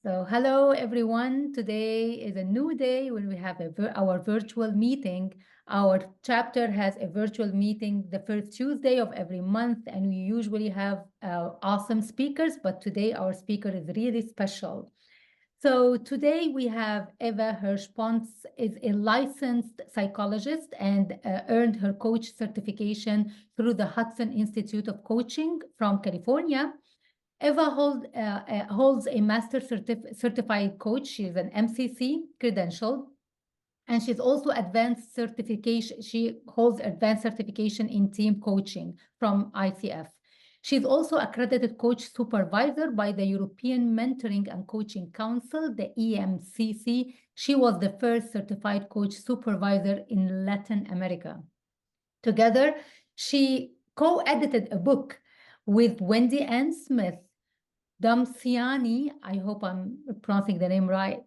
So, hello everyone. Today is a new day when we have our virtual meeting. Our chapter has a virtual meeting the first Tuesday of every month, and we usually have awesome speakers, but today our speaker is really special. So today we have Eva Hirsch. Pontes is a licensed psychologist and earned her coach certification through the Hudson Institute of Coaching from California. Eva holds a master certified coach. She is an MCC credential, and she's also advanced certification. She holds advanced certification in team coaching from ICF. She's also accredited coach supervisor by the European Mentoring and Coaching Council, the EMCC. She was the first certified coach supervisor in Latin America. Together, she co-edited a book with Wendy Ann Smith, Damsiani, I hope I'm pronouncing the name right.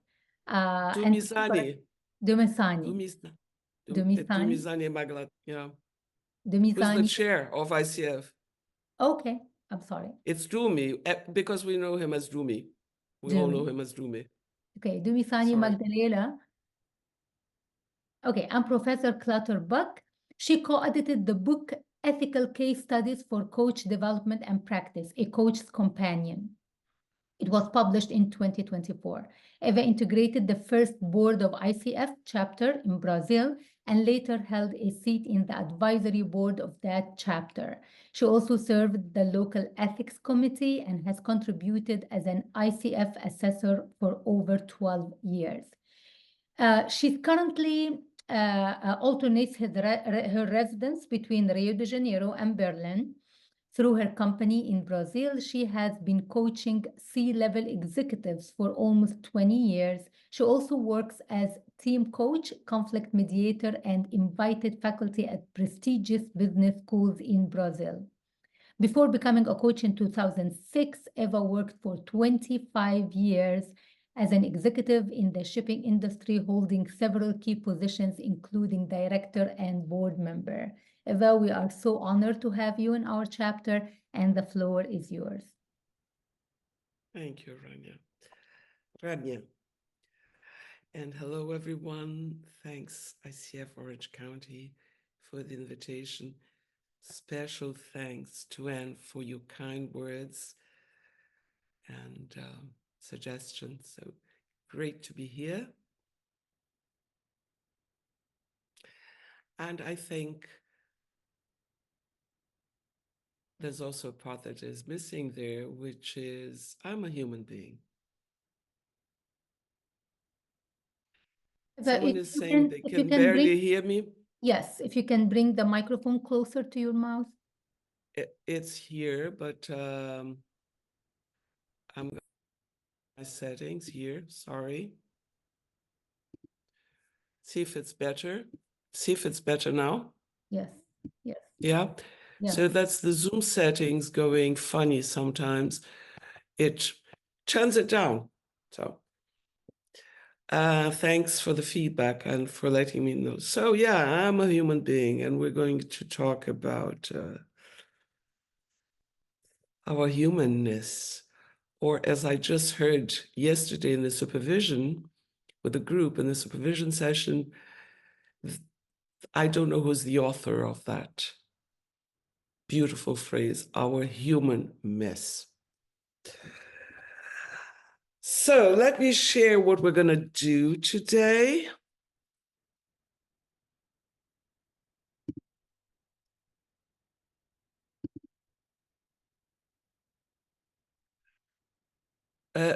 And Dumisani. Dumisani. Dumisani. Dumisani Maglat, yeah. Who's the Dumisani. chair of ICF? Okay, I'm sorry. It's Dumi, because we know him as Dumi. We all know him as Dumi. Okay, Dumisani Magdalena. Okay, and Professor Clutterbuck. She co-edited the book Ethical Case Studies for Coach Development and Practice, A Coach's Companion. It was published in 2024. Eva integrated the first board of ICF chapter in Brazil and later held a seat in the advisory board of that chapter. She also served the local ethics committee and has contributed as an ICF assessor for over 12 years. She currently alternates her residence between Rio de Janeiro and Berlin. Through her company in Brazil, she has been coaching C-level executives for almost 20 years. She also works as team coach, conflict mediator, and invited faculty at prestigious business schools in Brazil. Before becoming a coach in 2006, Eva worked for 25 years as an executive in the shipping industry, holding several key positions, including director and board member. Eva, we are so honored to have you in our chapter, and the floor is yours. Thank you, Rania. And hello, everyone. Thanks, ICF Orange County, for the invitation. Special thanks to Anne for your kind words and suggestions. So great to be here. And I think there's also a part that is missing there, which is I'm a human being. Someone is saying they can barely hear me. Yes, if you can bring the microphone closer to your mouth. It's here, but I'm going to my settings here. Sorry. See if it's better. See if it's better now. Yes. Yes. Yeah. So that's the Zoom settings going funny sometimes. It turns it down. So thanks for the feedback and for letting me know. So yeah, I'm a human being, and we're going to talk about our humanness, or as I just heard yesterday in the supervision with the group in the supervision session, I don't know who's the author of that beautiful phrase, our human mess. So let me share what we're going to do today.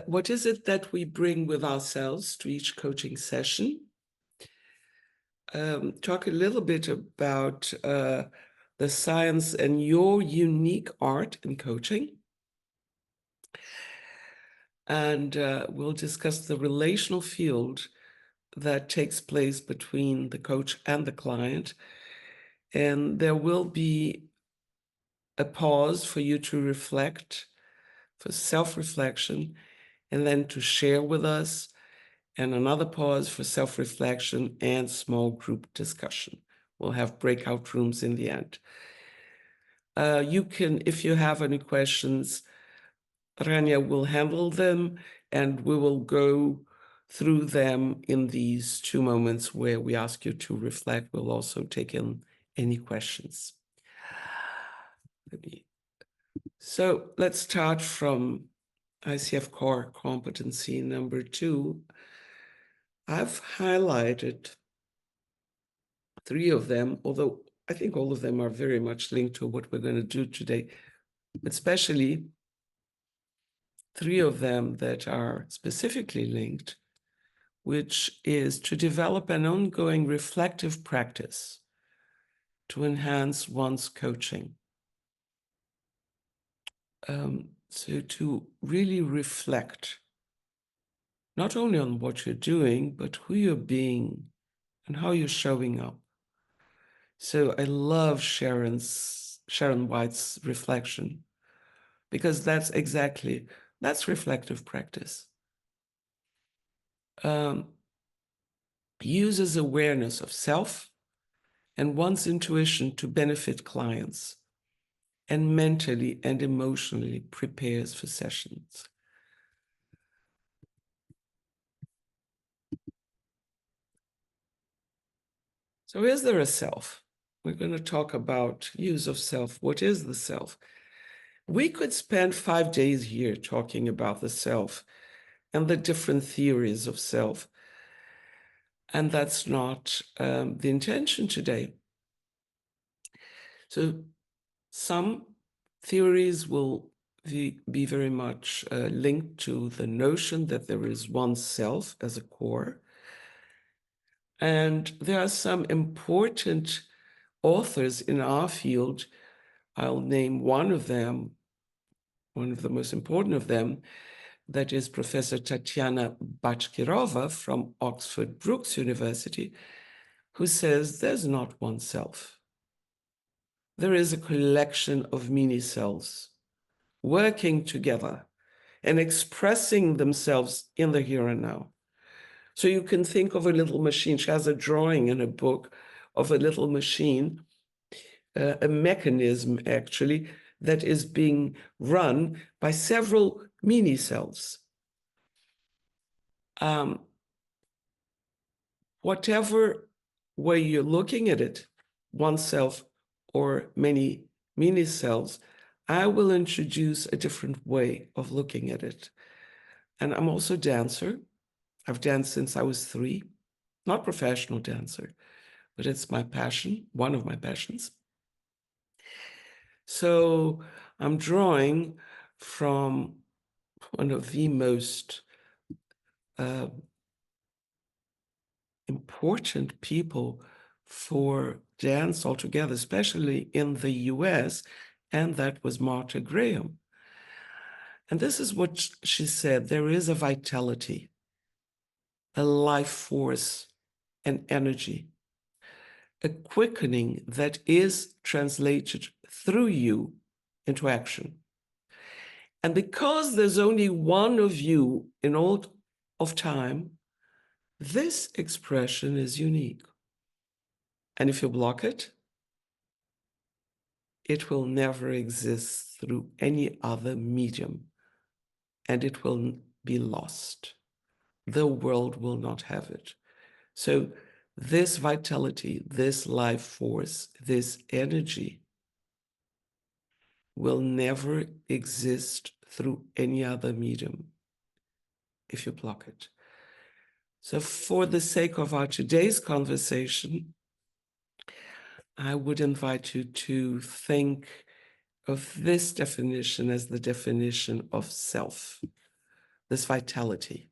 What is it that we bring with ourselves to each coaching session? Talk a little bit about the science and your unique art in coaching. And we'll discuss the relational field that takes place between the coach and the client. And there will be a pause for you to reflect, for self-reflection, and then to share with us, and another pause for self-reflection and small group discussion. We'll have breakout rooms in the end. You can, if you have any questions, Rania will handle them, And we will go through them in these 2 moments where we ask you to reflect. We'll also take in any questions. So let's start from ICF core competency number 2. I've highlighted 3 of them, although I think all of them are very much linked to what we're going to do today, especially 3 of them that are specifically linked, which is to develop an ongoing reflective practice to enhance one's coaching. So to really reflect, not only on what you're doing, but who you're being and how you're showing up. So I love Sharon White's reflection, because that's reflective practice. Uses awareness of self and one's intuition to benefit clients, and mentally and emotionally prepares for sessions. So is there a self? We're going to talk about use of self. What is the self? We could spend 5 days here talking about the self and the different theories of self. And that's not the intention today. So some theories will be very much linked to the notion that there is one self as a core. And there are some important authors in our field. I'll name one of them, one of the most important of them, that is Professor Tatiana Bachkirova from Oxford Brookes University, who says there's not one self. There is a collection of mini selves working together and expressing themselves in the here and now. So you can think of a little machine. She has a drawing in a book of a little machine, a mechanism actually, that is being run by several mini selves. Whatever way you're looking at it, one self or many mini selves, I will introduce a different way of looking at it. And I'm also a dancer. I've danced since I was 3, not professional dancer, but it's my passion, one of my passions. So I'm drawing from one of the most important people for dance altogether, especially in the US, and that was Martha Graham. And this is what she said: there is a vitality, a life force, an energy, a quickening that is translated through you into action. And because there's only one of you in all of time, this expression is unique. And if you block it, it will never exist through any other medium, and it will be lost. The world will not have it. So this vitality, this life force, this energy will never exist through any other medium if you block it. So for the sake of our today's conversation, I would invite you to think of this definition as the definition of self, this vitality,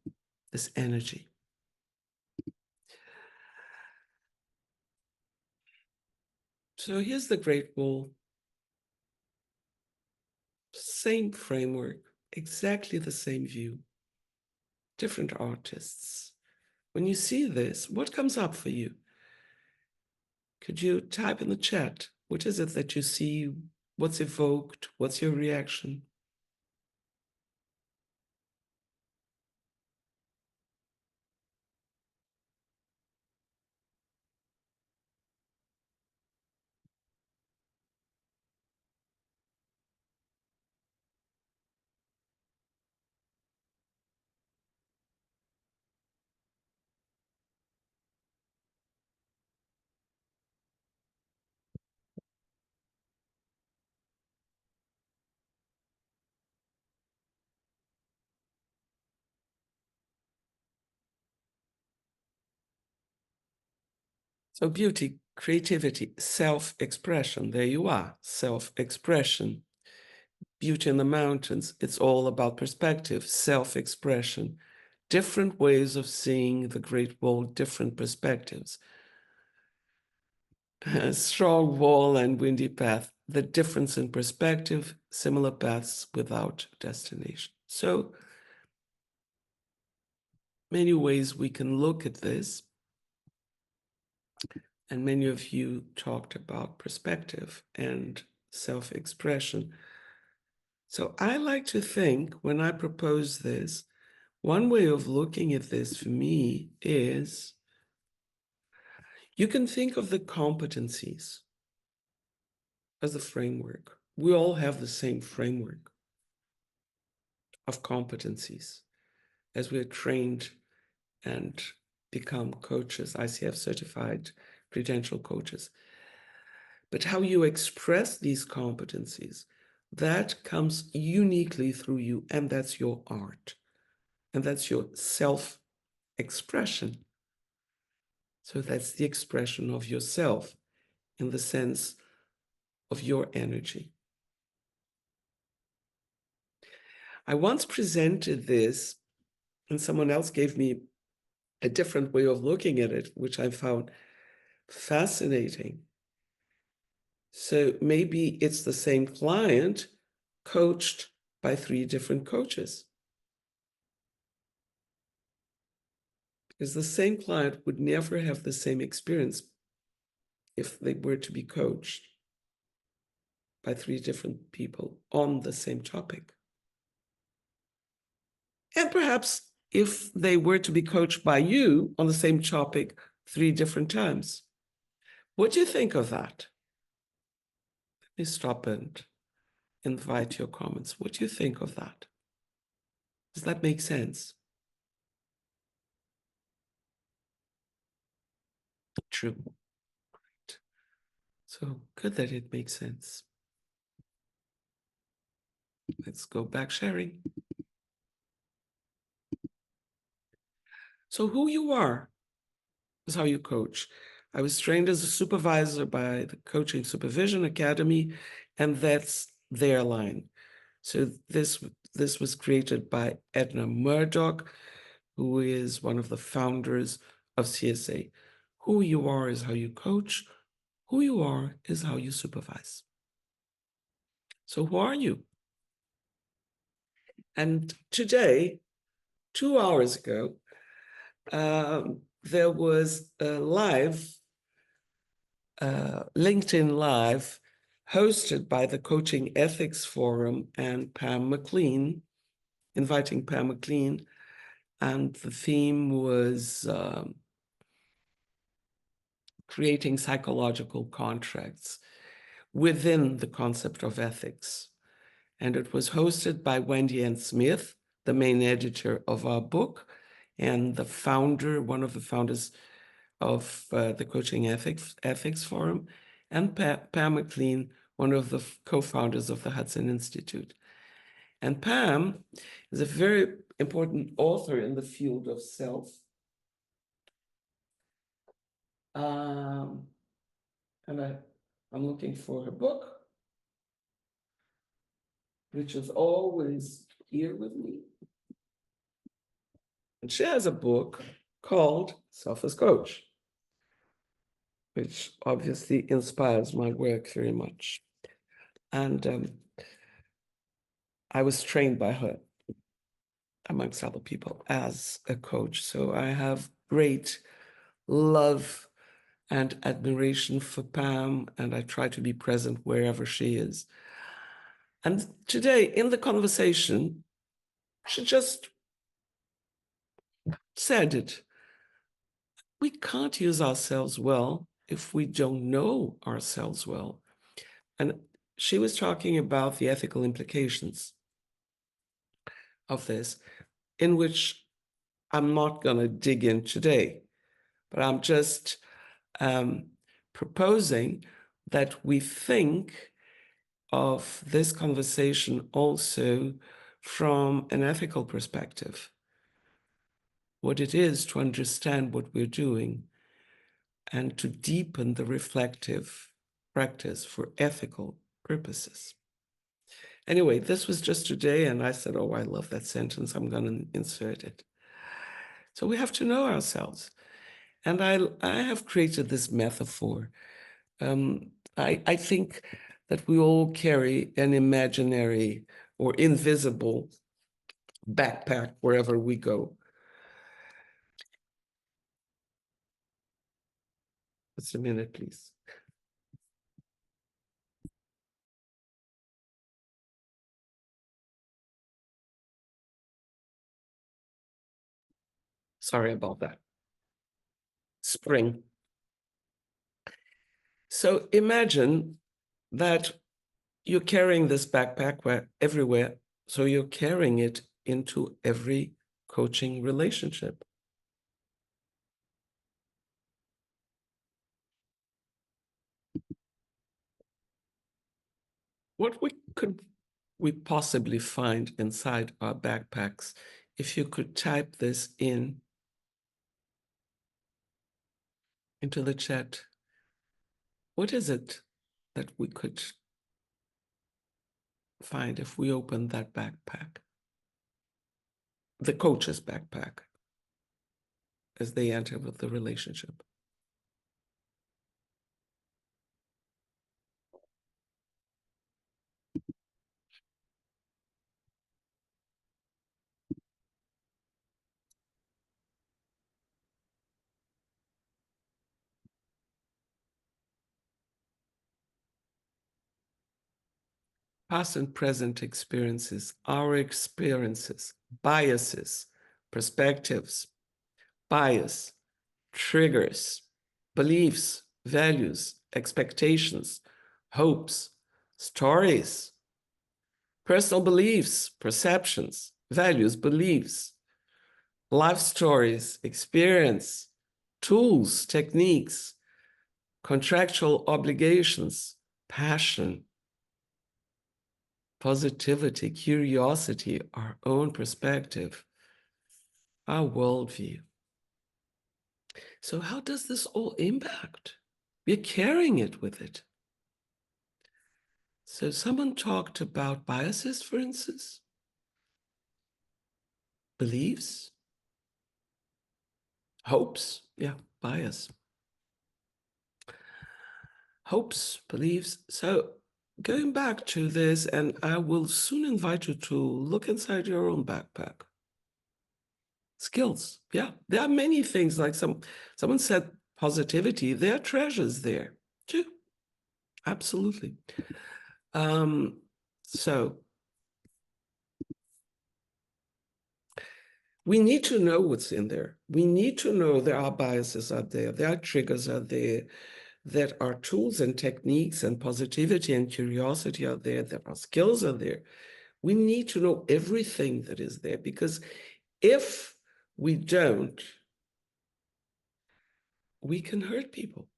this energy. So here's the Great Wall. Same framework, exactly the same view, different artists. When you see this, what comes up for you? Could you type in the chat? What is it that you see? What's evoked? What's your reaction? So beauty, creativity, self-expression, there you are, self-expression. Beauty in the mountains, it's all about perspective, self-expression, different ways of seeing the great world, different perspectives. A strong wall and windy path, the difference in perspective, similar paths without destination. So many ways we can look at this. And many of you talked about perspective and self-expression. So I like to think when I propose this, one way of looking at this for me is you can think of the competencies as the framework. We all have the same framework of competencies as we're trained and become coaches, ICF certified credential coaches. But how you express these competencies, that comes uniquely through you, and that's your art, and that's your self-expression. So that's the expression of yourself in the sense of your energy. I once presented this, and someone else gave me a different way of looking at it, which I found fascinating. So maybe it's the same client coached by 3 different coaches. Because the same client would never have the same experience if they were to be coached by 3 different people on the same topic. And perhaps if they were to be coached by you on the same topic 3 different times. What do you think of that? Let me stop and invite your comments. What do you think of that? Does that make sense? True. Great. So good that it makes sense. Let's go back sharing. So who you are is how you coach. I was trained as a supervisor by the Coaching Supervision Academy, and that's their line. So this was created by Edna Murdoch, who is one of the founders of CSA. Who you are is how you coach. Who you are is how you supervise. So who are you? And today, 2 hours ago, there was a live, LinkedIn Live, hosted by the Coaching Ethics Forum and Pam McLean, inviting Pam McLean, and the theme was creating psychological contracts within the concept of ethics. And it was hosted by Wendy Ann Smith, the main editor of our book, and the founder, one of the founders of the Coaching Ethics Forum, and Pam McLean, one of the co-founders of the Hudson Institute. And Pam is a very important author in the field of self. And I'm looking for her book, which is always here with me. And she has a book called Self as Coach, which obviously inspires my work very much. And I was trained by her, amongst other people, as a coach. So I have great love and admiration for Pam, and I try to be present wherever she is. And today, in the conversation, she just said it. We can't use ourselves well if we don't know ourselves well. And she was talking about the ethical implications of this, in which I'm not going to dig in today, but I'm just proposing that we think of this conversation also from an ethical perspective, what it is to understand what we're doing, and to deepen the reflective practice for ethical purposes. Anyway, this was just today, and I said, oh, I love that sentence. I'm going to insert it. So we have to know ourselves. And I have created this metaphor. I think that we all carry an imaginary or invisible backpack wherever we go. Just a minute, please. Sorry about that. Spring. So imagine that you're carrying this backpack everywhere. So you're carrying it into every coaching relationship. What could we possibly find inside our backpacks if you could type this into the chat? What is it that we could find if we open that backpack? The coach's backpack as they enter with the relationship. Past and present experiences, our experiences, biases, perspectives, bias, triggers, beliefs, values, expectations, hopes, stories, personal beliefs, perceptions, values, beliefs, life stories, experience, tools, techniques, contractual obligations, passion, positivity, curiosity, our own perspective, our worldview. So how does this all impact? We're carrying it with it. So someone talked about biases, for instance, beliefs, hopes, yeah, bias. Hopes, beliefs. So going back to this, and I will soon invite you to look inside your own backpack. Skills, yeah, there are many things, like someone said positivity, there are treasures there too, absolutely. So we need to know what's in there. We need to know there are biases out there, there are triggers out there, that are tools and techniques and positivity and curiosity out there, there are skills out there. We need to know everything that is there, because if we don't, we can hurt people.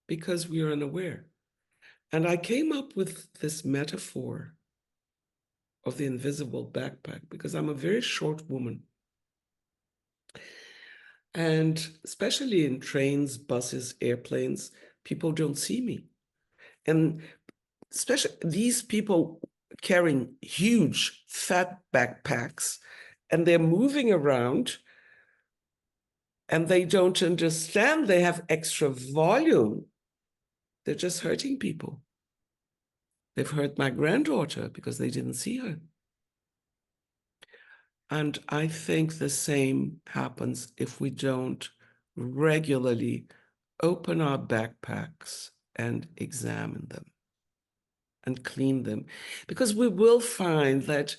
Because we are unaware. And I came up with this metaphor of the invisible backpack because I'm a very short woman. And especially in trains, buses, airplanes, people don't see me. And especially these people carrying huge fat backpacks, and they're moving around and they don't understand they have extra volume. They're just hurting people. They've hurt my granddaughter because they didn't see her. And I think the same happens if we don't regularly open our backpacks and examine them and clean them. Because we will find that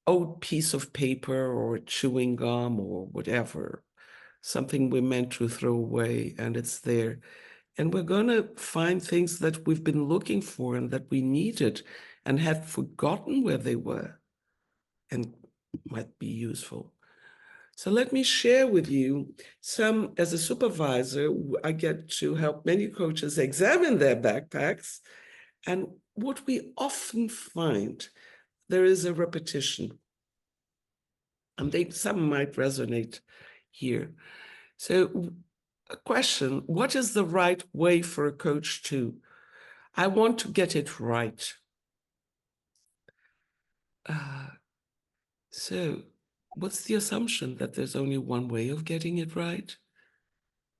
old piece of paper or chewing gum or whatever, something we meant to throw away, and it's there. And we're going to find things that we've been looking for and that we needed and had forgotten where they were and might be useful. So let me share with you some, as a supervisor, I get to help many coaches examine their backpacks. And what we often find, there is a repetition. And some might resonate here. So a question, what is the right way for a coach to, I want to get it right. So what's the assumption, that there's only one way of getting it right?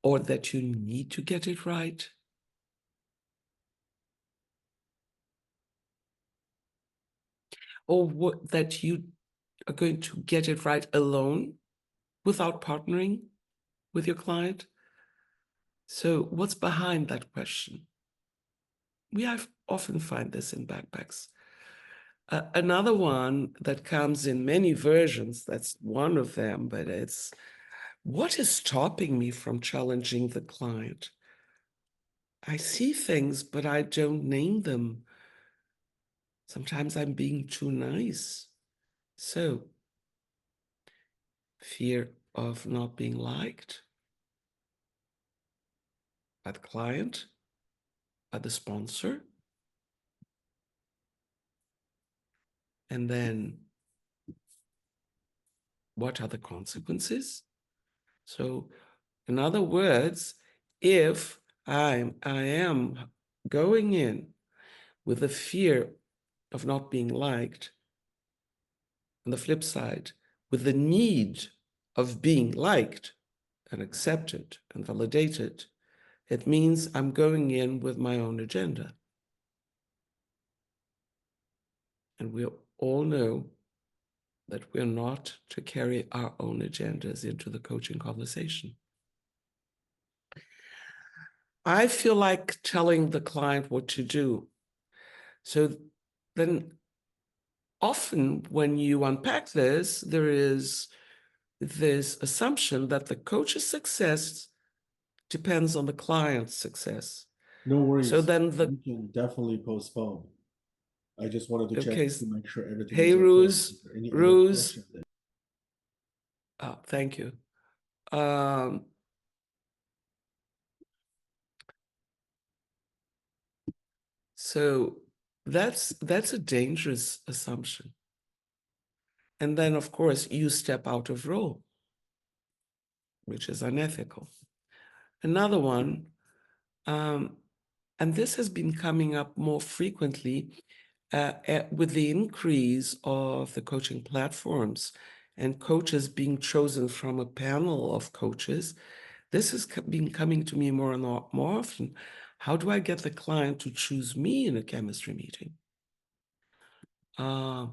Or that you need to get it right? Or that you are going to get it right alone without partnering with your client? So what's behind that question? We often find this in backpacks. Another one that comes in many versions, that's one of them, but it's, what is stopping me from challenging the client? I see things, but I don't name them. Sometimes I'm being too nice. So, fear of not being liked by the client, by the sponsor. And then, what are the consequences? So, in other words, if I am going in with the fear of not being liked, on the flip side, with the need of being liked and accepted and validated, it means I'm going in with my own agenda. And we all know that we're not to carry our own agendas into the coaching conversation. I feel like telling the client what to do. So then often when you unpack this, there is this assumption that the coach's success depends on the client's success. No worries. So then we can definitely postpone. I just wanted to check okay, to make sure everything hey, is okay. Rose, Is there any other Rose. questions? Oh, thank you. So that's a dangerous assumption. And then, of course, you step out of role, which is unethical. Another one, and this has been coming up more frequently with the increase of the coaching platforms and coaches being chosen from a panel of coaches. This has been coming to me more and more often. How do I get the client to choose me in a chemistry meeting? So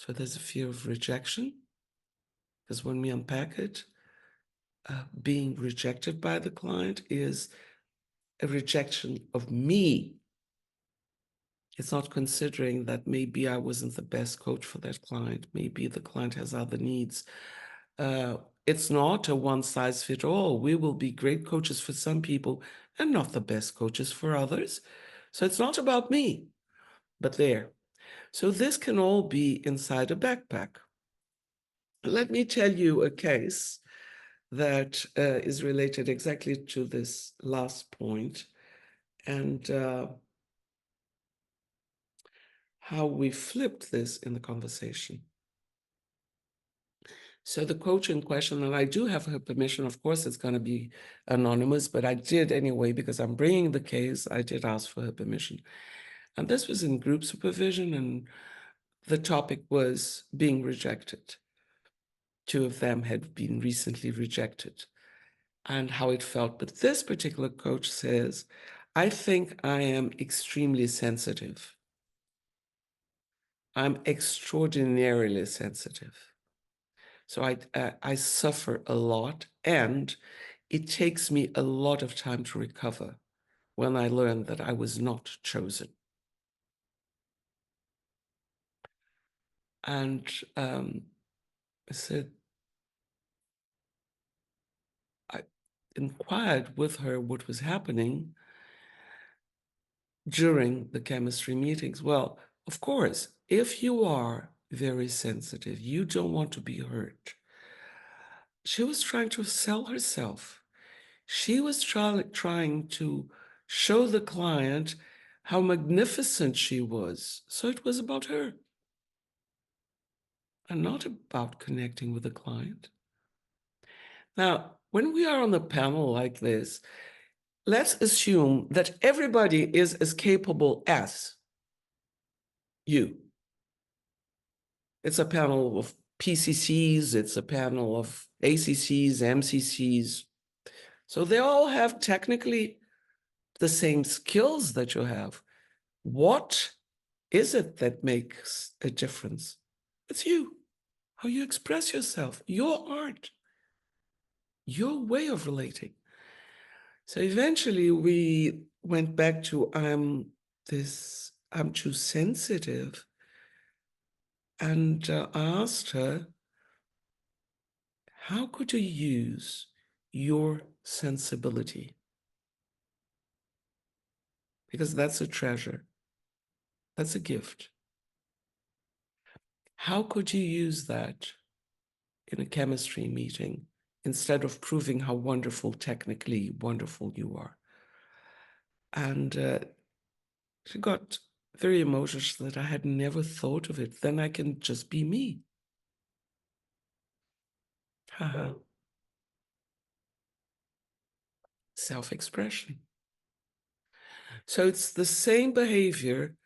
there's a fear of rejection, because when we unpack it, being rejected by the client is a rejection of me. It's not considering that maybe I wasn't the best coach for that client. Maybe the client has other needs. It's not a one size fits all. We will be great coaches for some people and not the best coaches for others. So it's not about me, but there. So this can all be inside a backpack. Let me tell you a case that is related exactly to this last point, and how we flipped this in the conversation. So the coach in question, and I do have her permission, of course it's going to be anonymous, but I did anyway, because I'm bringing the case, I did ask for her permission. And this was in group supervision, and the topic was being rejected. Two of them had been recently rejected, and how it felt. But this particular coach says, I think I am extremely sensitive. I'm extraordinarily sensitive. So I suffer a lot, and it takes me a lot of time to recover when I learn that I was not chosen. And I said, I inquired with her what was happening during the chemistry meetings. Well, of course, if you are very sensitive, you don't want to be hurt. She was trying to sell herself. She was trying to show the client how magnificent she was. So it was about her. and not about connecting with the client. Now, when we are on a panel like this, let's assume that everybody is as capable as you. It's a panel of PCCs, it's a panel of ACCs, MCCs. So they all have technically the same skills that you have. What is it that makes a difference? It's you, how you express yourself, your art, your way of relating. So eventually we went back to I'm too sensitive. And I asked her, how could you use your sensibility? Because that's a treasure. That's a gift. How could you use that in a chemistry meeting instead of proving how technically wonderful you are? And she got very emotional. She said, I had never thought of it. Then I can just be me. Haha. Self-expression. So it's the same behavior,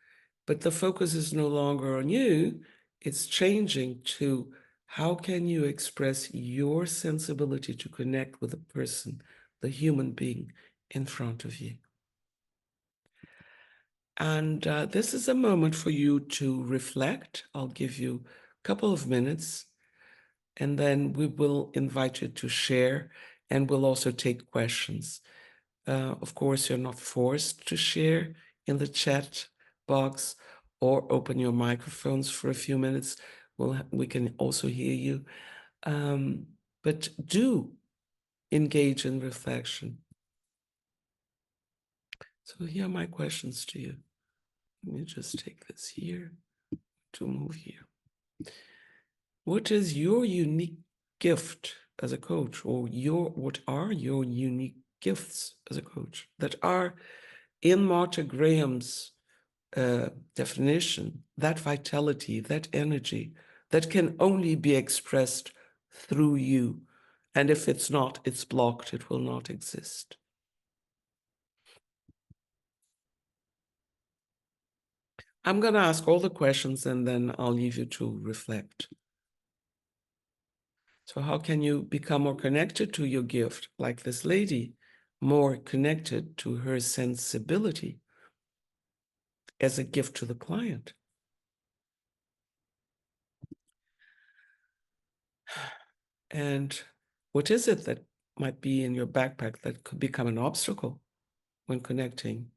but the focus is no longer on you. It's changing to how can you express your sensibility to connect with the person, the human being in front of you. And this is a moment for you to reflect. I'll give you a couple of minutes, and then we will invite you to share, and we'll also take questions. Of course, you're not forced to share in the chat box or open your microphones for a few minutes. We can also hear you. But do engage in reflection. So here are my questions to you. Let me just take this here to move here. What is your unique gift as a coach, or what are your unique gifts as a coach that are in Martha Graham's definition, that vitality, that energy that can only be expressed through you? And if it's not, it's blocked, it will not exist. I'm going to ask all the questions and then I'll leave you to reflect. So how can you become more connected to your gift, like this lady, more connected to her sensibility as a gift to the client? And what is it that might be in your backpack that could become an obstacle when connecting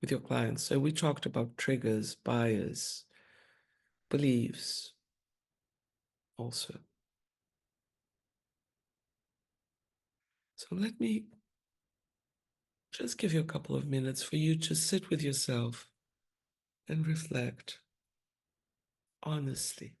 with your clients? So we talked about triggers, bias, beliefs also. So let me just give you a couple of minutes for you to sit with yourself and reflect honestly.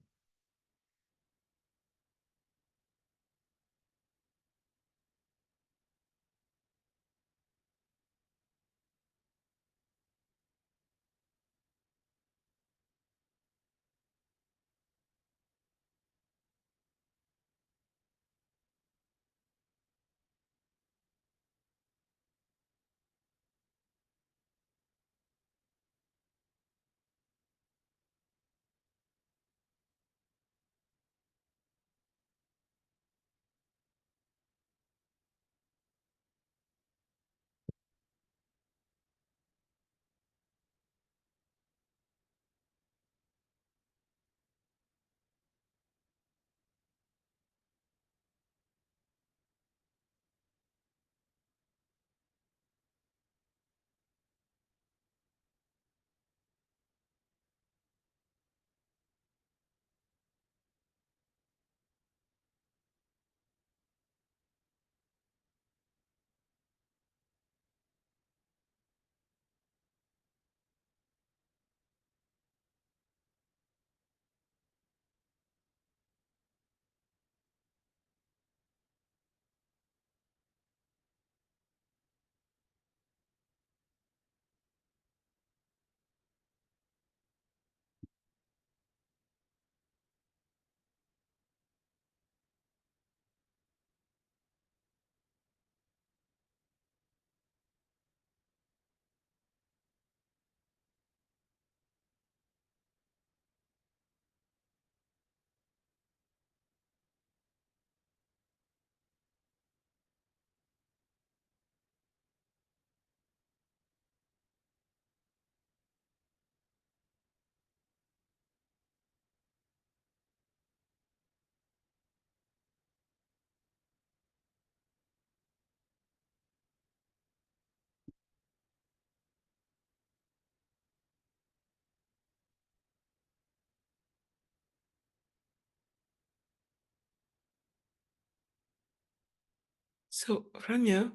So, Rania,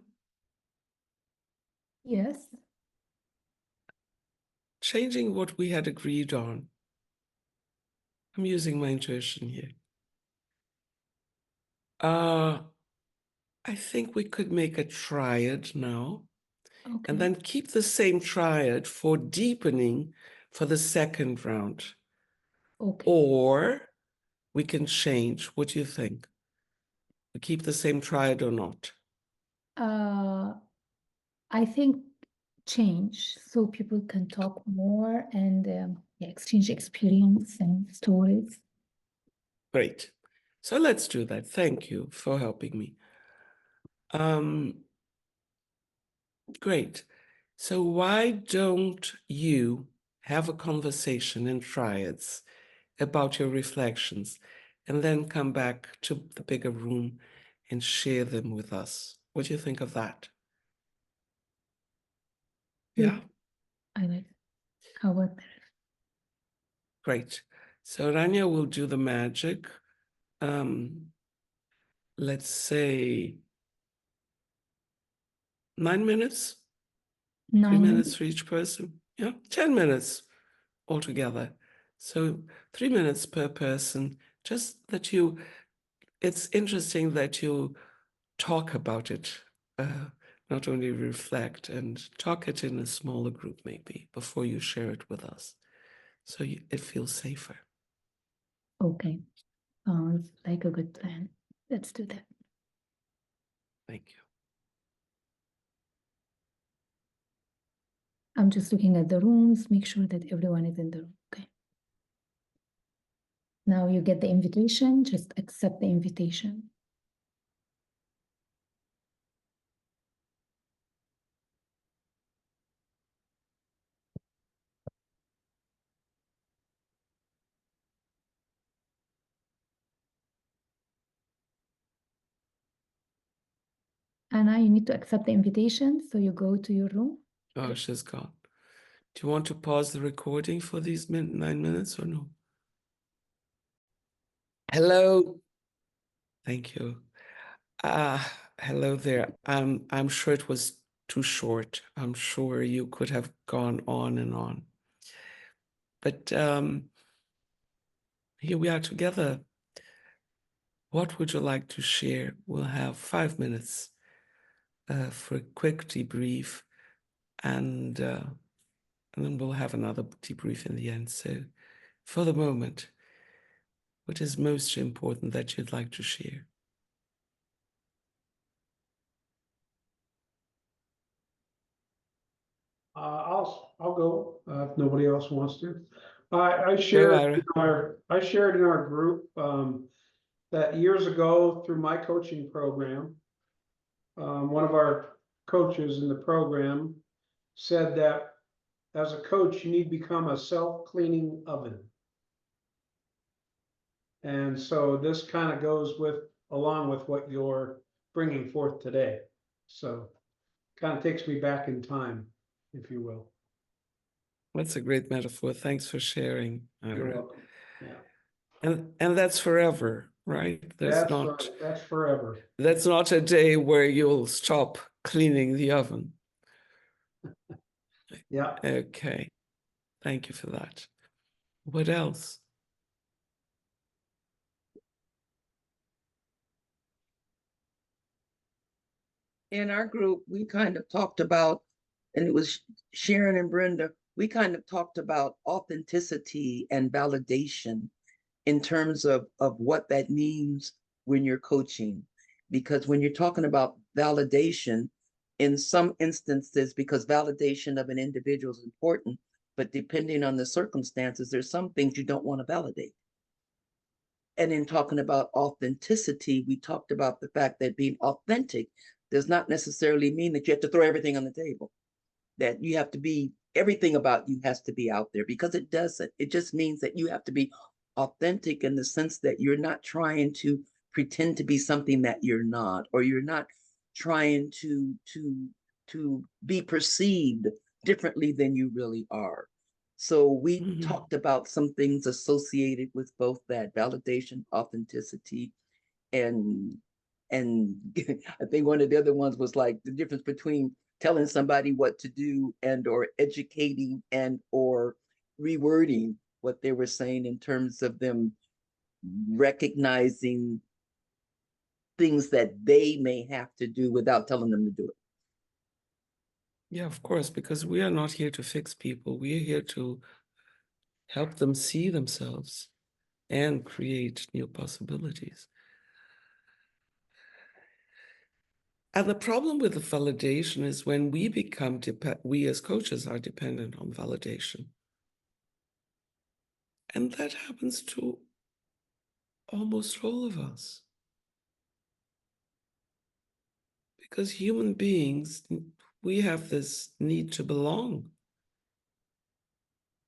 Yes. changing what we had agreed on. I'm using my intuition here. I think we could make a triad now, Okay. and then keep the same triad for deepening for the second round. Okay. Or we can change. What do you think? We keep the same triad or not? I think change so people can talk more and exchange experience and stories. Great. So let's do that. Thank you for helping me. Great. So why don't you have a conversation in triads about your reflections and then come back to the bigger room and share them with us? What do you think of that? Good. Yeah? I like it. How about that? Great. So Rania will do the magic. Let's say 9 minutes, 3 9 minutes for each person. Yeah, 10 minutes altogether. So 3 minutes per person, just that you, it's interesting that you talk about it, not only reflect and talk it in a smaller group maybe before you share it with us. So it feels safer. Okay. Sounds like a good plan. Let's do that. Thank you. I'm just looking at the rooms, make sure that everyone is in the room. Okay. Now you get the invitation, just accept the invitation. Anna, you need to accept the invitation, so you go to your room. Oh, she's gone. Do you want to pause the recording for these 9 minutes or no? Hello. Thank you. Hello there. I'm sure it was too short. I'm sure you could have gone on and on. But here we are together. What would you like to share? We'll have 5 minutes for a quick debrief, and then we'll have another debrief in the end. So for the moment, what is most important that you'd like to share? I'll go if nobody else wants to. I Go, shared Ira. in our group that years ago through my coaching program, one of our coaches in the program said that as a coach, you need to become a self-cleaning oven. And so this kind of goes along with what you're bringing forth today. So kind of takes me back in time, if you will. That's a great metaphor. Thanks for sharing, You're Ira. welcome. Yeah. And that's forever, right? That's right. That's forever. That's not a day where you'll stop cleaning the oven. Yeah. Okay. Thank you for that. What else? In our group, we kind of talked about, and it was Sharon and Brenda, we kind of talked about authenticity and validation in terms of what that means when you're coaching. Because when you're talking about validation, in some instances, because validation of an individual is important, but depending on the circumstances, there's some things you don't want to validate. And in talking about authenticity, we talked about the fact that being authentic does not necessarily mean that you have to throw everything on the table, that you have to be, everything about you has to be out there, because it doesn't. It just means that you have to be authentic in the sense that you're not trying to pretend to be something that you're not, or you're not trying to be perceived differently than you really are. So we talked about some things associated with both that validation, authenticity, and And I think one of the other ones was like the difference between telling somebody what to do and or educating and or rewording what they were saying in terms of them recognizing things that they may have to do without telling them to do it. Yeah, of course, because we are not here to fix people. We are here to help them see themselves and create new possibilities. And the problem with the validation is when we become we as coaches are dependent on validation. And that happens to almost all of us. Because human beings, we have this need to belong.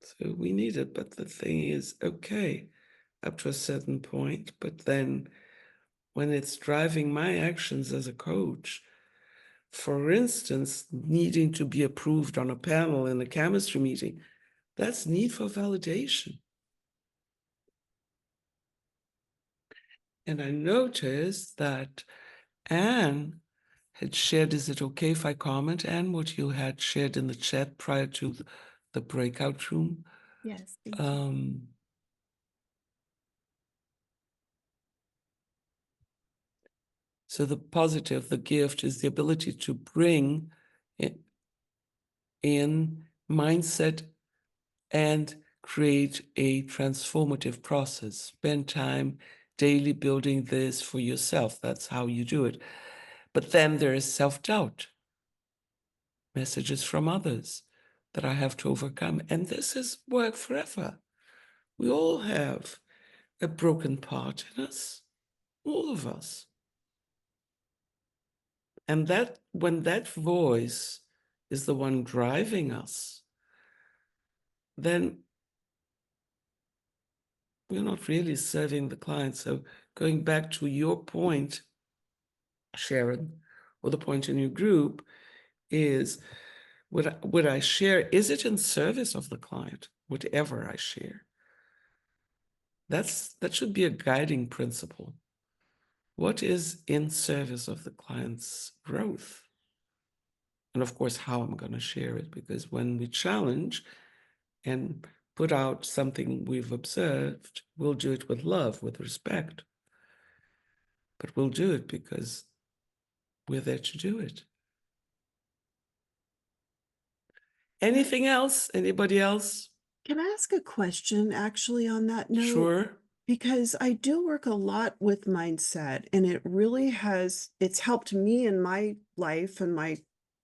So we need it, but the thing is, okay, up to a certain point, but then when it's driving my actions as a coach, for instance, needing to be approved on a panel in a chemistry meeting, that's need for validation. And I noticed that Anne had shared, is it okay if I comment, Anne, what you had shared in the chat prior to the breakout room? Yes, thank you. So the positive, the gift is the ability to bring in mindset and create a transformative process. Spend time daily building this for yourself. That's how you do it. But then there is self-doubt, messages from others that I have to overcome. And this is work forever. We all have a broken part in us, all of us. And that when that voice is the one driving us, then we're not really serving the client. So going back to your point, Sharon, or the point in your group, is what I share, is it in service of the client, whatever I share? That should be a guiding principle. What is in service of the client's growth? And of course, how I'm going to share it, because when we challenge and put out something we've observed, we'll do it with love, with respect. But we'll do it because we're there to do it. Anything else? Anybody else? Can I ask a question actually on that note? Sure. Because I do work a lot with mindset, and it really it's helped me in my life and my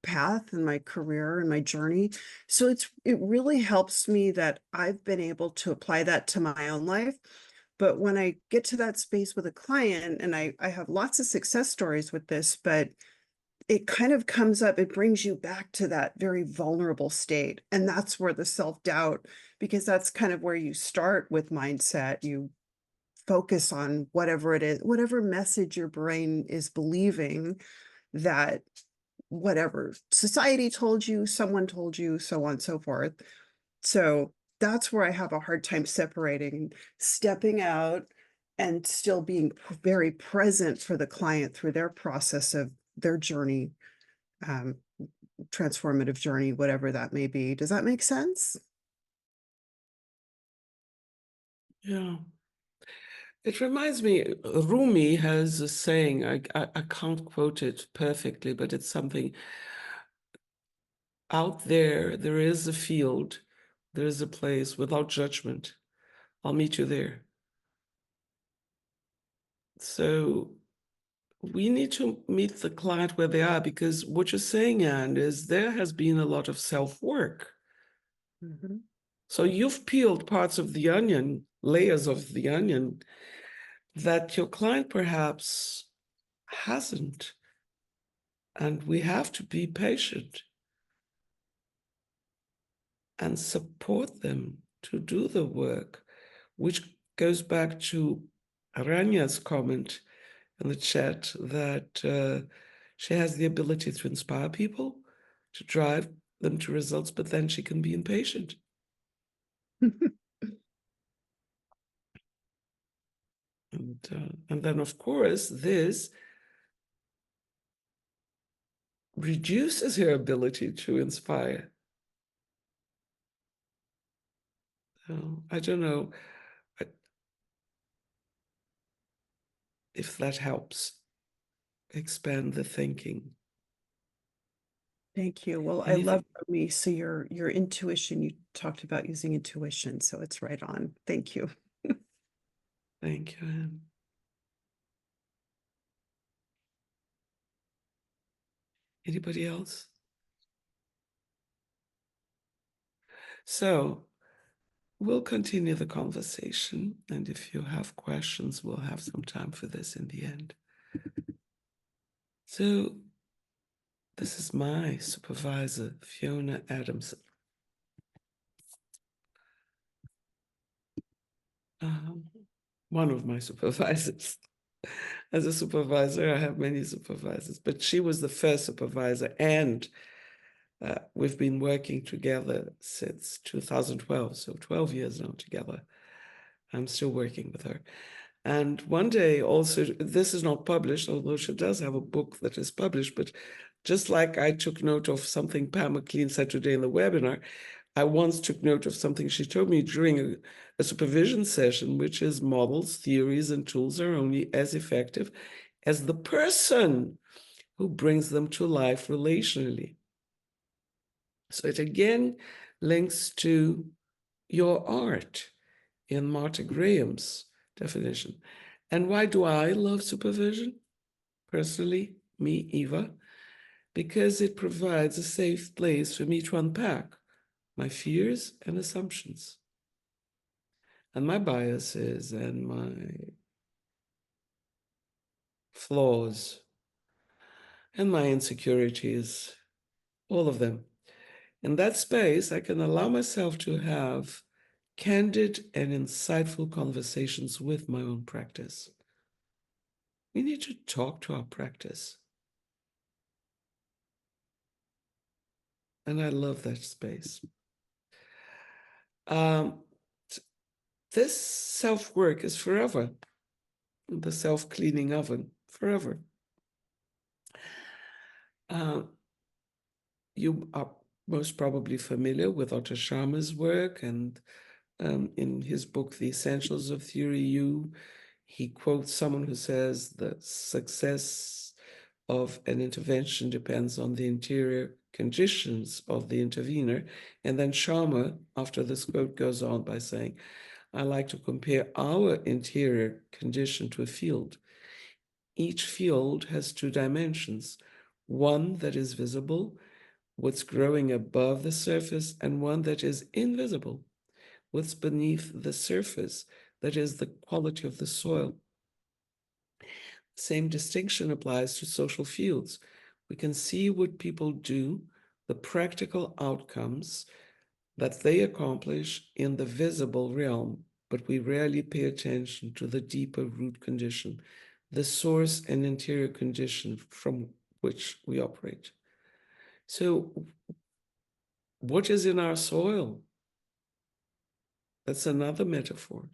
path and my career and my journey. So it really helps me that I've been able to apply that to my own life. But when I get to that space with a client, and I have lots of success stories with this, but it kind of comes up, it brings you back to that very vulnerable state. And that's where the self-doubt, because that's kind of where you start with mindset. You focus on whatever it is, whatever message your brain is believing that whatever society told you, someone told you, so on and so forth. So that's where I have a hard time separating, stepping out and still being very present for the client through their process of their journey, transformative journey, whatever that may be. Does that make sense? Yeah. It reminds me, Rumi has a saying, I can't quote it perfectly, but it's something out there is a field, there is a place without judgment. I'll meet you there. So we need to meet the client where they are, because what you're saying, Anne, is there has been a lot of self-work. Mm-hmm. So you've peeled parts of the onion, layers of the onion, that your client perhaps hasn't. And we have to be patient and support them to do the work, which goes back to Aranya's comment in the chat that she has the ability to inspire people, to drive them to results, but then she can be impatient. And then, of course, this reduces her ability to inspire. So I don't know if that helps expand the thinking. Thank you. Well, I Anything? love me. So your intuition, you talked about using intuition, so it's right on. Thank you. Thank you, Anne. Anybody else? So we'll continue the conversation, and if you have questions, we'll have some time for this in the end. So this is my supervisor, Fiona Adamson. One of my supervisors. As a supervisor, I have many supervisors, but she was the first supervisor, and we've been working together since 2012, so 12 years now together. I'm still working with her. And one day also, this is not published, although she does have a book that is published, but just like I took note of something Pam McLean said today in the webinar, I once took note of something she told me during a supervision session, which is models, theories, and tools are only as effective as the person who brings them to life relationally. So it again links to your art in Martha Graham's definition. And why do I love supervision? Personally, me, Eva, because it provides a safe place for me to unpack my fears and assumptions, and my biases and my flaws and my insecurities, all of them. In that space, I can allow myself to have candid and insightful conversations with my own practice. We need to talk to our practice. And I love that space. This self-work is forever. The self-cleaning oven, forever. You are most probably familiar with Otto Scharmer's work, and in his book, The Essentials of Theory U, he quotes someone who says that success of an intervention depends on the interior conditions of the intervener. And then Scharmer, after this quote, goes on by saying, I like to compare our interior condition to a field. Each field has two dimensions, one that is visible, what's growing above the surface, and one that is invisible, what's beneath the surface, that is the quality of the soil. Same distinction applies to social fields. We can see what people do, the practical outcomes that they accomplish in the visible realm, but we rarely pay attention to the deeper root condition, the source and interior condition from which we operate. So, what is in our soil? That's another metaphor.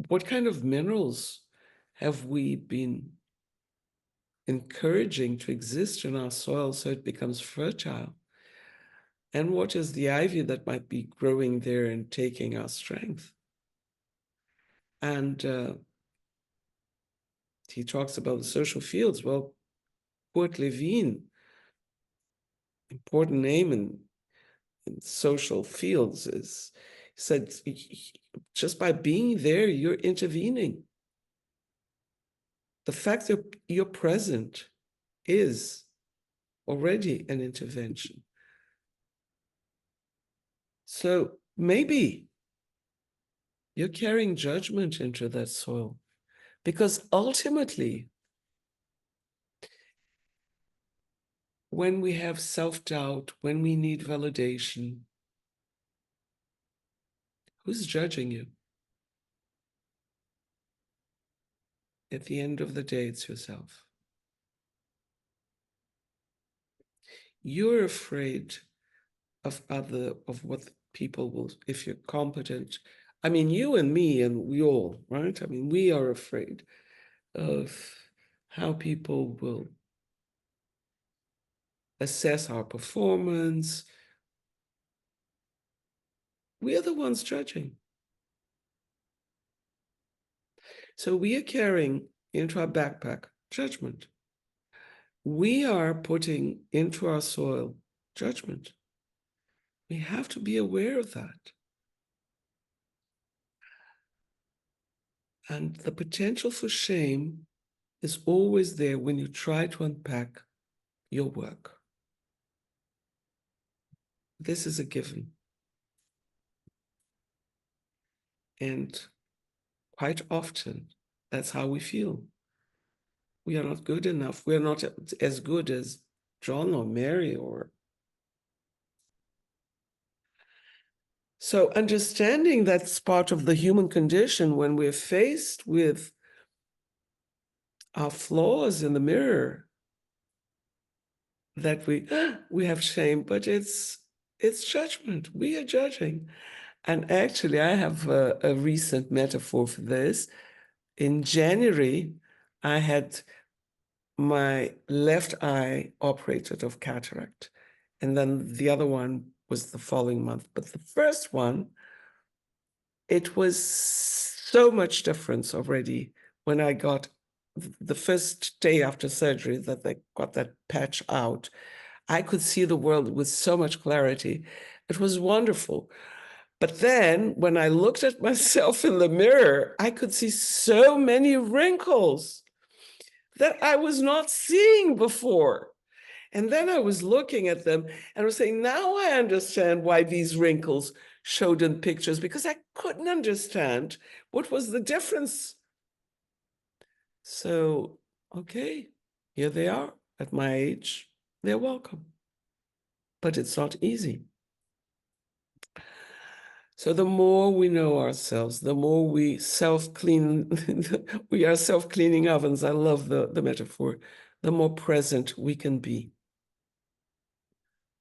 What kind of minerals have we been encouraging to exist in our soil so it becomes fertile? And what is the ivy that might be growing there and taking our strength? And he talks about the social fields. Well, Kurt Lewin, important name in social fields, is said just by being there, you're intervening. The fact that you're present is already an intervention. So maybe you're carrying judgment into that soil, because ultimately, when we have self-doubt, when we need validation, who's judging you? At the end of the day, it's yourself. You're afraid of what people will, if you're competent. I mean, you and me and we all, right? I mean, we are afraid of how people will assess our performance. We are the ones judging. So we are carrying into our backpack judgment. We are putting into our soil judgment. We have to be aware of that. And the potential for shame is always there when you try to unpack your work. This is a given. And quite often, that's how we feel. We are not good enough. We are not as good as John or Mary or. So understanding that's part of the human condition when we're faced with our flaws in the mirror, that we have shame, but it's judgment. We are judging. And actually, I have a recent metaphor for this. In January, I had my left eye operated of cataract, and then the other one was the following month. But the first one, it was so much difference already when I got the first day after surgery that they got that patch out. I could see the world with so much clarity. It was wonderful. But then when I looked at myself in the mirror, I could see so many wrinkles that I was not seeing before. And then I was looking at them and I was saying, now I understand why these wrinkles showed in pictures, because I couldn't understand what was the difference. So, okay, here they are at my age. They're welcome. But it's not easy. So the more we know ourselves, the more we self-clean, we are self-cleaning ovens. I love the metaphor. The more present we can be.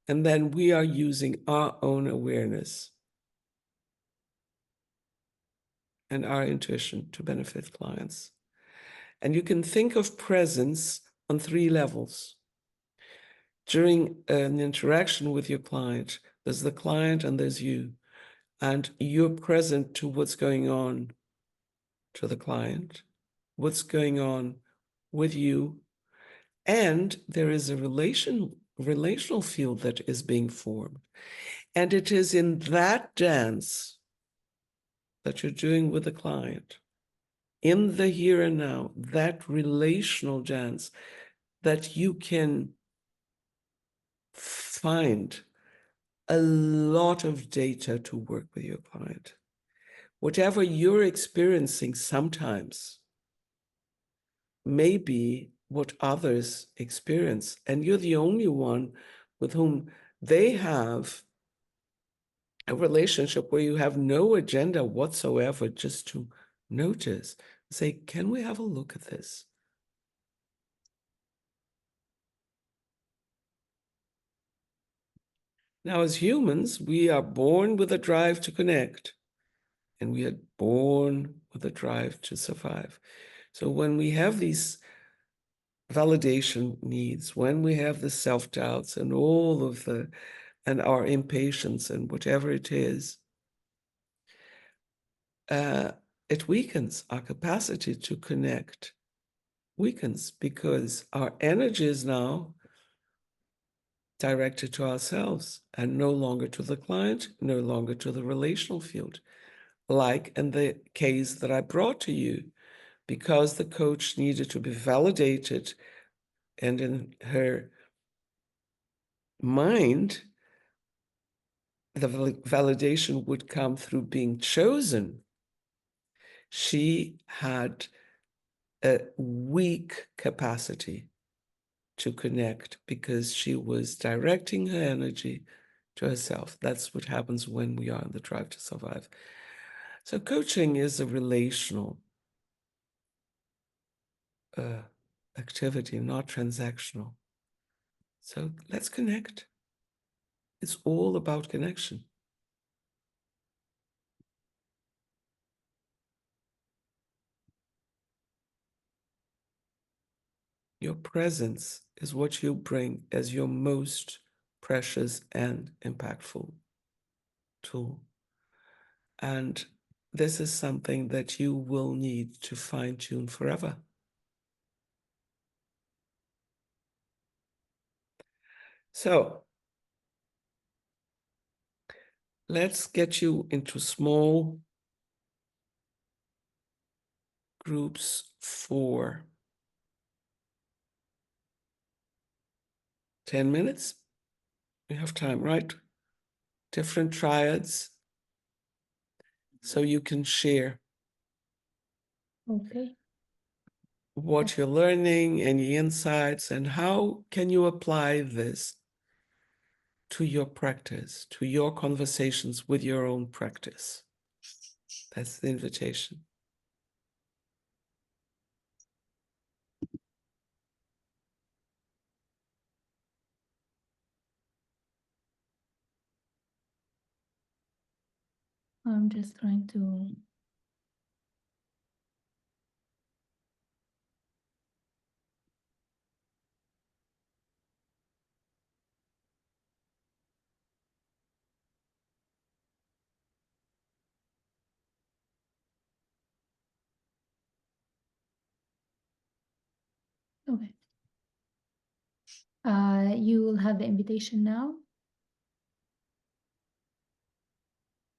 And then we are using our own awareness and our intuition to benefit clients. And you can think of presence on 3 levels. During an interaction with your client, there's the client and there's you. And you're present to what's going on to the client, what's going on with you. And there is a relational field that is being formed. And it is in that dance that you're doing with the client, in the here and now, that relational dance, that you can find a lot of data to work with your client. Whatever you're experiencing sometimes may be what others experience, and you're the only one with whom they have a relationship where you have no agenda whatsoever, just to notice, say, can we have a look at this? Now, as humans, we are born with a drive to connect, and we are born with a drive to survive. So when we have these validation needs, when we have the self-doubts and all of and our impatience and whatever it is, it weakens our capacity to connect, weakens, because our energy is now directed to ourselves and no longer to the client, no longer to the relational field. Like in the case that I brought to you, because the coach needed to be validated, and in her mind, the validation would come through being chosen. She had a weak capacity to connect because she was directing her energy to herself. That's what happens when we are in the drive to survive. So coaching is a relational activity, not transactional. So let's connect. It's all about connection. Your presence is what you bring as your most precious and impactful tool. And this is something that you will need to fine-tune forever. So let's get you into small groups for 10 minutes. We have time, right? Different triads. So you can share Okay. what you're learning, any insights, and how can you apply this to your practice, to your conversations with your own practice. That's the invitation. I'm just trying to. Okay. You will have the invitation now.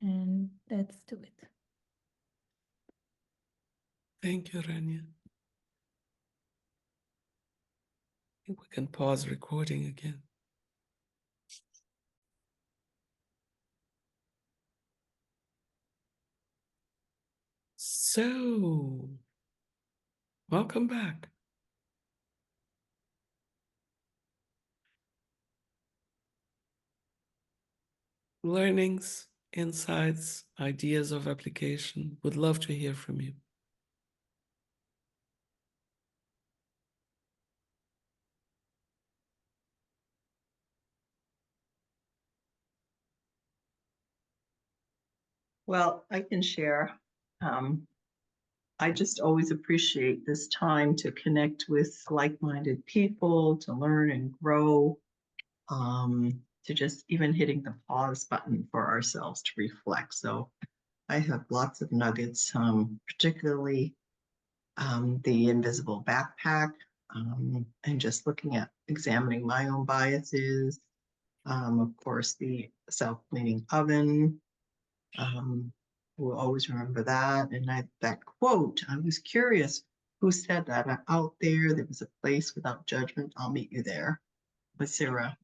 And let's do it. Thank you, Rania. I think we can pause recording again. So, welcome back. Learnings, insights, ideas of application. Would love to hear from you. Well, I can share. I just always appreciate this time to connect with like-minded people, to learn and grow, to just even hitting the pause button for ourselves to reflect. So I have lots of nuggets, particularly the invisible backpack, and just looking at examining my own biases. Of course, the self-cleaning oven. We'll always remember that. And that quote, I was curious who said that. Out there was a place without judgment. I'll meet you there. Was there a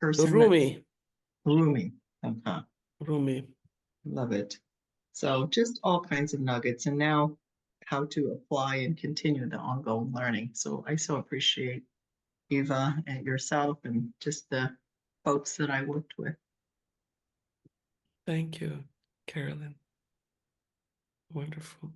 person? Rumi. Rumi. Uh-huh. Rumi. Love it. So just all kinds of nuggets. And now how to apply and continue the ongoing learning. So I so appreciate Eva and yourself and just the folks that I worked with. Thank you, Carolyn. Wonderful.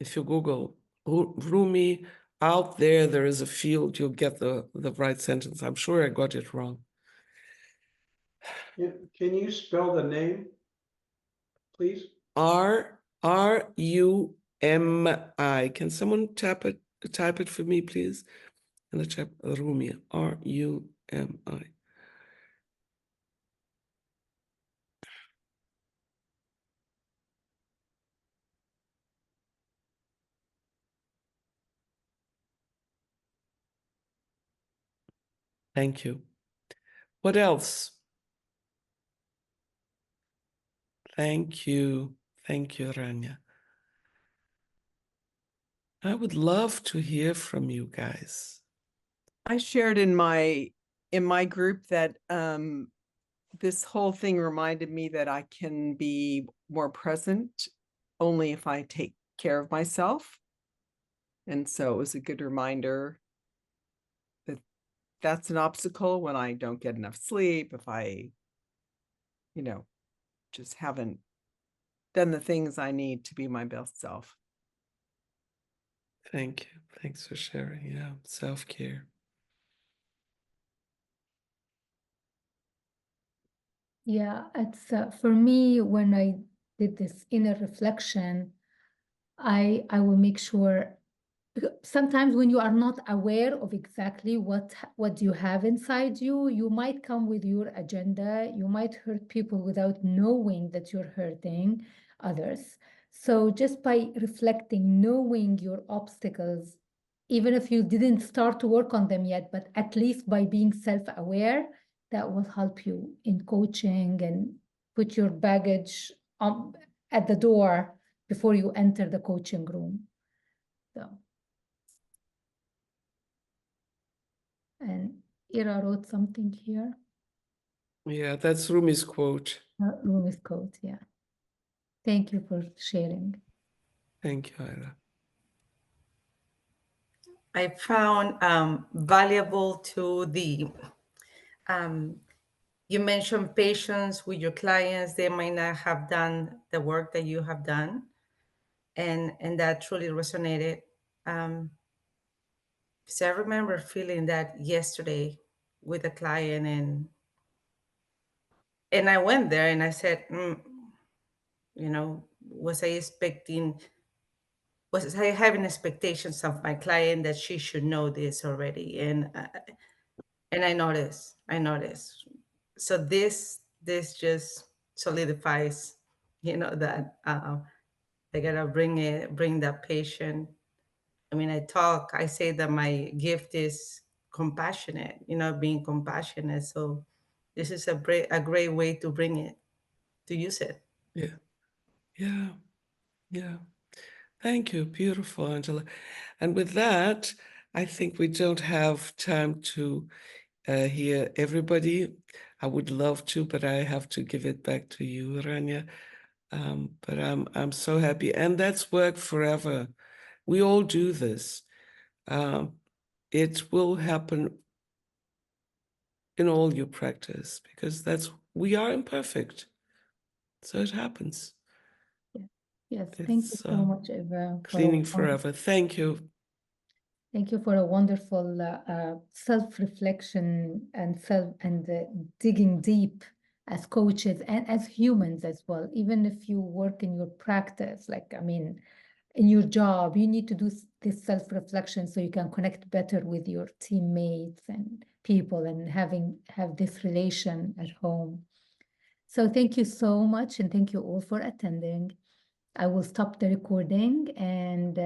If you Google Rumi, out there is a field, you'll get the right sentence. I'm sure I got it wrong. Can you spell the name, please? R-U-M-I. Can someone type it for me, please? In the chat, Rumi, R-U-M-I. Thank you. What else? Thank you. Thank you, Rania. I would love to hear from you guys. I shared in my group that this whole thing reminded me that I can be more present only if I take care of myself. And so it was a good reminder that that's an obstacle when I don't get enough sleep, if I, just haven't done the things I need to be my best self. Thank you. Thanks for sharing. Yeah, self-care. Yeah, it's for me, when I did this inner reflection, I will make sure, because sometimes when you are not aware of exactly what you have inside you, you might come with your agenda, you might hurt people without knowing that you're hurting others. So just by reflecting, knowing your obstacles, even if you didn't start to work on them yet, but at least by being self-aware, that will help you in coaching and put your baggage at the door before you enter the coaching room. So, and Ira wrote something here. Yeah, that's Rumi's quote. Rumi's quote, yeah. Thank you for sharing. Thank you, Ira. I found valuable to the, you mentioned patience with your clients. They might not have done the work that you have done. And that truly resonated. So I remember feeling that yesterday with a client, and I went there and I said, was I having expectations of my client that she should know this already? And I noticed. So this just solidifies, that I gotta bring that patient. I mean, I say that my gift is compassionate, being compassionate. So this is a great way to bring it, to use it. Yeah. Yeah. Yeah. Thank you. Beautiful, Angela. And with that, I think we don't have time to hear everybody. I would love to, but I have to give it back to you, Rania. But I'm so happy. And that's work forever. We all do this. It will happen in all your practice because we are imperfect. So it happens. Yes, thank you so much, Eva. Cleaning forever. Thank you. Thank you for a wonderful self-reflection and digging deep as coaches and as humans as well. Even if you work in your practice, in your job, you need to do this self-reflection so you can connect better with your teammates and people and have this relation at home. So thank you so much, and thank you all for attending. I will stop the recording and